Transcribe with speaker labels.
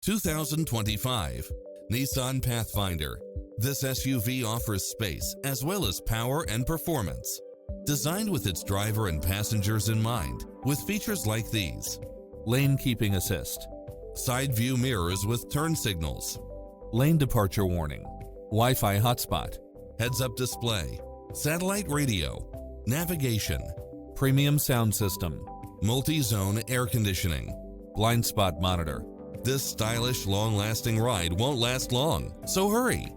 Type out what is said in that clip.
Speaker 1: 2025 Nissan Pathfinder. This SUV offers space as well as power and performance. Designed with its driver and passengers in mind, with features like these: lane keeping assist, side view mirrors with turn signals, lane departure warning, Wi-Fi hotspot, heads-up display, satellite radio, navigation, premium sound system, multi-zone air conditioning, blind spot monitor. This stylish, long-lasting ride won't last long, so hurry!